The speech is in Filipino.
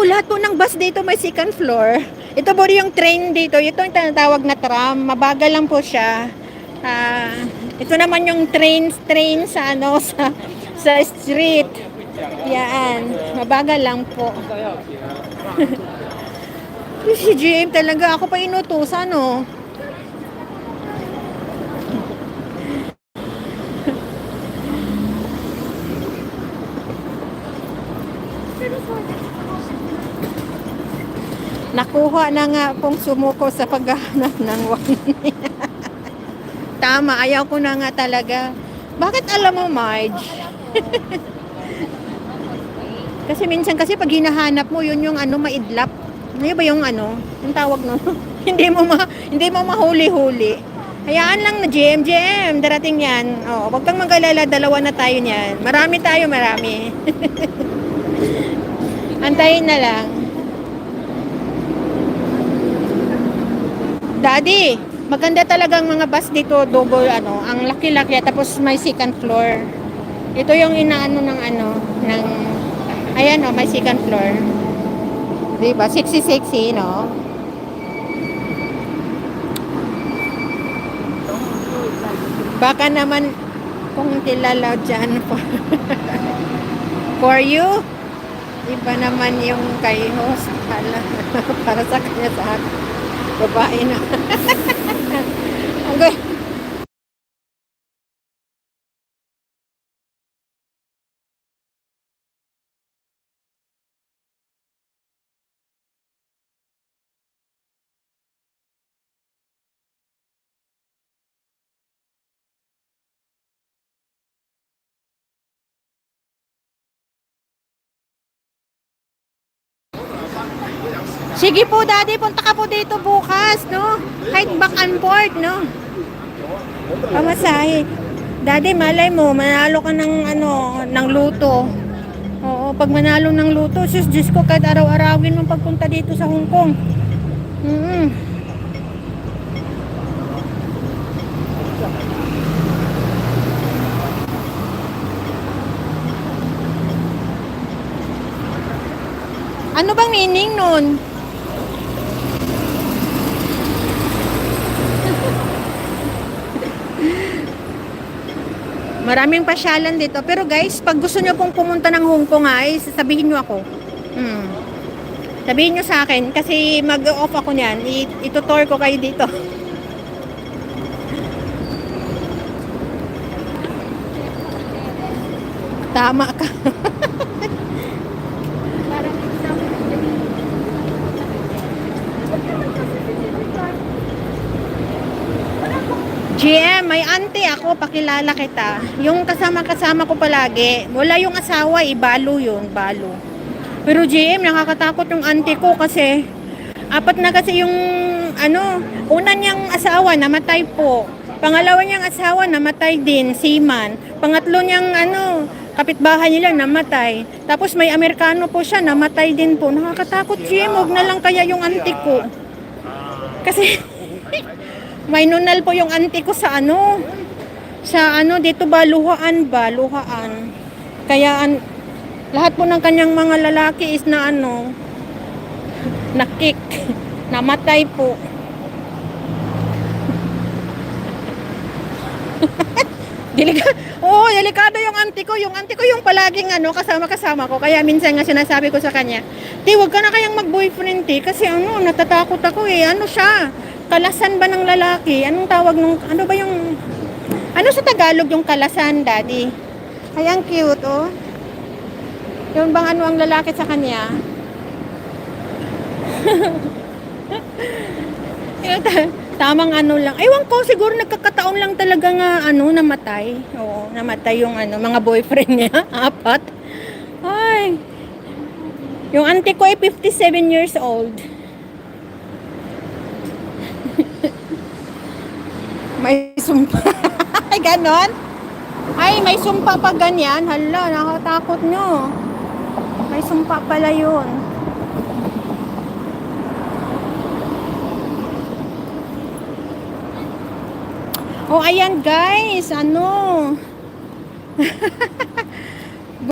lahat po ng bus dito may second floor. Ito po yung train dito. Ito yung tinatawag na tram. Mabagal lang po siya. Ah, ito naman yung train sa ano sa street. Yan. Mabagal lang po. Si GM talaga. Ako pa inutusan, no? Nakuha na nga pong sumuko sa paghahanap ng wine. Tama, ayaw ko na nga talaga. Bakit alam mo, Marge? Kasi minsan kasi pag hinahanap mo, yun yung ano, maidlap. Ano ba yung ano? Yung tawag no? Hindi mo mahuli-huli. Hayaan lang na GM, darating yan. Oh, wag kang mag-alala, dalawa na tayo niyan. Marami tayo, marami. Antayin na lang. Daddy, maganda talagang mga bus dito, double ano, ang laki-laki tapos may second floor. Ito yung inaano ng ano, ng ayan oh, may second floor. 'Di ba? Sexy, no? Baka naman kung kilala dyan for you, iba naman yung kay host. Hala, para sa kanya sa akin. Babae na. Okay. Sige po, Daddy, punta ka po dito bukas, no? Kahit back and forth, no? Pamasahe. Daddy, malay mo, manalo ka ng ano, ng luto. Oo, pag manalo ng luto, sus, Diyos ko, kahit araw-arawin mong pagpunta dito sa Hong Kong. Ano bang meaning nun? Maraming pasyalan dito. Pero guys, pag gusto nyo pong pumunta ng Hong Kong ay sabihin nyo ako. Sabihin nyo sa akin kasi mag-off ako niyan. Itutour ko kayo dito. Tama ka. GM, may auntie ako, pakilala kita. Yung kasama-kasama ko palagi, wala yung asawa, balo yun, balo. Pero GM, nakakatakot yung auntie ko kasi apat na kasi yung ano, una niyang asawa namatay po. Pangalawa niyang asawa namatay din, seaman. Pangatlo niyang ano, kapitbahay nila namatay. Tapos may Amerikano po siya, namatay din po. Nakakatakot GM, huwag na lang kaya yung auntie ko. Kasi may nunal po yung auntie ko sa ano dito ba luhaan. Kaya lahat po ng kanyang mga lalaki is na ano nakik, namatay po. Delikado yung auntie ko. Yung auntie ko yung palaging ano kasama ko. Kaya minsan nga sinasabi ko sa kanya, "Ti, wag ka na kayang mag-boyfriend, ti, kasi ano, natatakot ako eh." Ano siya? Kalasan ba ng lalaki? Anong tawag nung, ano ba yung, ano sa Tagalog yung kalasan, Daddy? Ay, ang cute, oh. Yun bang ano ang lalaki sa kanya? Tamang ano lang. Ewan ko, siguro nagkakataon lang talaga nga, ano, namatay. Oo, namatay yung ano, mga boyfriend niya. Apat. Ay. Yung auntie ko ay 57 years old. May sumpa. Ay, ganon? Ay, may sumpa pa ganyan. Hala, nakatakot nyo. May sumpa pala yun. Oh, ayan guys. Ano?